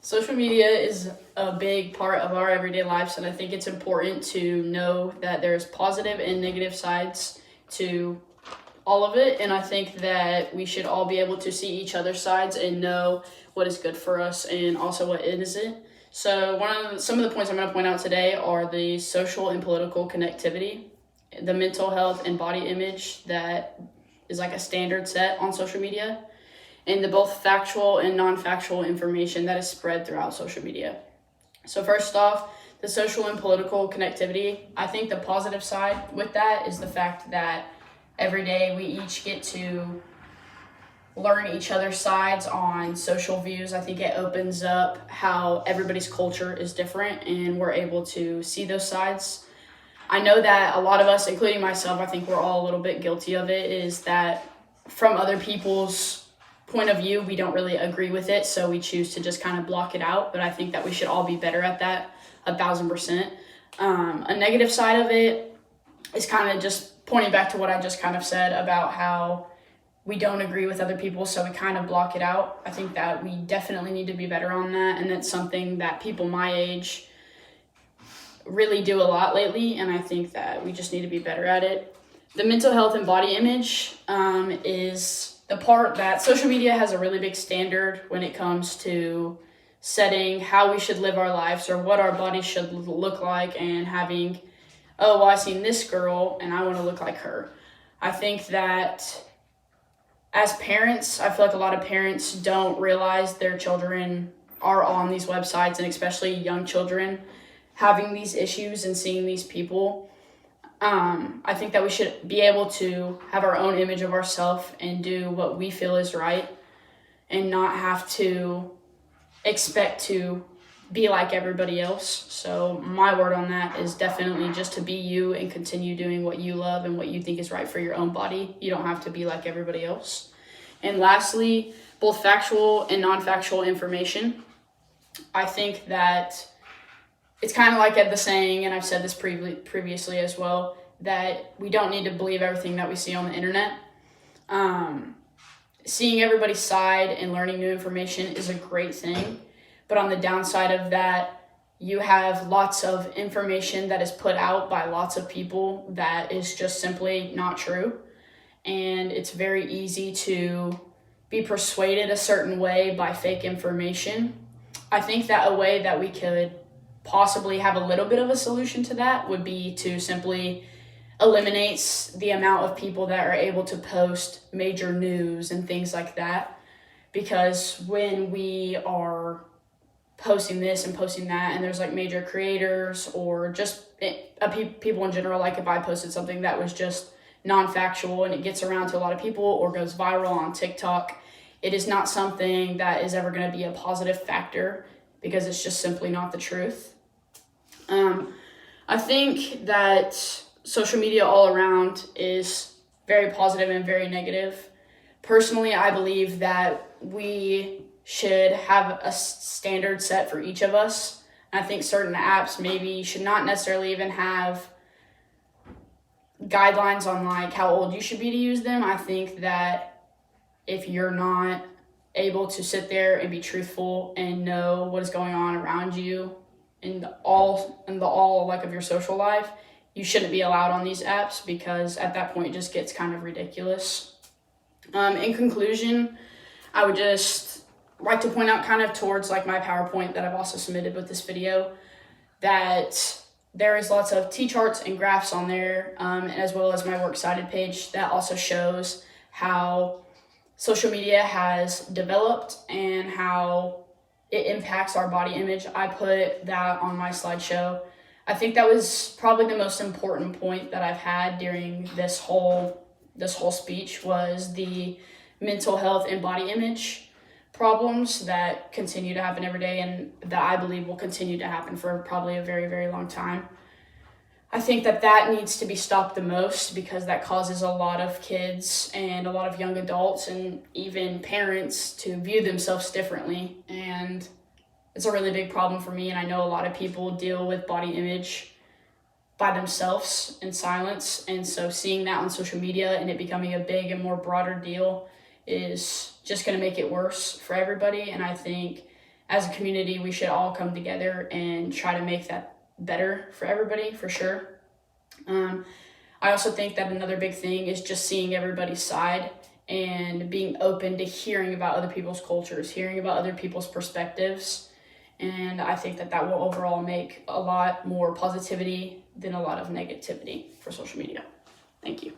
Social media is a big part of our everyday lives, and I think it's important to know that there's positive and negative sides to all of it. And I think that we should all be able to see each other's sides and know what is good for us and also what isn't. So some of the points I'm going to point out today are the social and political connectivity, the mental health and body image that is like a standard set on social media, and the both factual and non-factual information that is spread throughout social media. So first off, the social and political connectivity. I think the positive side with that is the fact that every day we each get to learn each other's sides on social views. I think it opens up how everybody's culture is different and we're able to see those sides. I know that a lot of us, including myself, I think we're all a little bit guilty of it, is that from other people's point of view, we don't really agree with it, so we choose to just kind of block it out. But I think that we should all be better at that, 1,000%. A negative side of it is kind of just pointing back to what I just kind of said about how we don't agree with other people, so we kind of block it out. I think that we definitely need to be better on that, and that's something that people my age really do a lot lately, and I think that we just need to be better at it. The mental health and body image is the part that social media has a really big standard when it comes to setting how we should live our lives or what our bodies should look like, and having, oh, well, I seen this girl and I want to look like her. I think that as parents, I feel like a lot of parents don't realize their children are on these websites, and especially young children having these issues and seeing these people. I think that we should be able to have our own image of ourselves and do what we feel is right, and not have to expect to be like everybody else. So my word on that is definitely just to be you and continue doing what you love and what you think is right for your own body. You don't have to be like everybody else. And lastly, both factual and non-factual information. I think that it's kind of like the saying, and I've said this previously as well, that we don't need to believe everything that we see on the internet. Seeing everybody's side and learning new information is a great thing. But on the downside of that, you have lots of information that is put out by lots of people that is just simply not true. And it's very easy to be persuaded a certain way by fake information. I think that a way that we could possibly have a little bit of a solution to that would be to simply eliminate the amount of people that are able to post major news and things like that. Because when we are posting this and posting that, and there's like major creators or just people in general, like if I posted something that was just non-factual and it gets around to a lot of people or goes viral on TikTok, it is not something that is ever going to be a positive factor, because it's just simply not the truth. I think that social media all around is very positive and very negative. Personally, I believe that we should have a standard set for each of us. I think certain apps maybe should not necessarily even have guidelines on like how old you should be to use them. I think that if you're not able to sit there and be truthful and know what is going on around you in the all like of your social life, you shouldn't be allowed on these apps, because at that point it just gets kind of ridiculous. In conclusion, I would just like to point out kind of towards like my PowerPoint that I've also submitted with this video, that there is lots of T-charts and graphs on there, as well as my works cited page that also shows how social media has developed and how it impacts our body image. I put that on my slideshow. I think that was probably the most important point that I've had during this whole speech, was the mental health and body image problems that continue to happen every day, and that I believe will continue to happen for probably a very, very long time. I think that needs to be stopped the most, because that causes a lot of kids and a lot of young adults and even parents to view themselves differently. And it's a really big problem for me, and I know a lot of people deal with body image by themselves in silence. And so seeing that on social media and it becoming a big and more broader deal is just going to make it worse for everybody. And I think as a community, we should all come together and try to make that better for everybody, for sure. I also think that another big thing is just seeing everybody's side and being open to hearing about other people's cultures, hearing about other people's perspectives. And I think that will overall make a lot more positivity than a lot of negativity for social media. Thank you.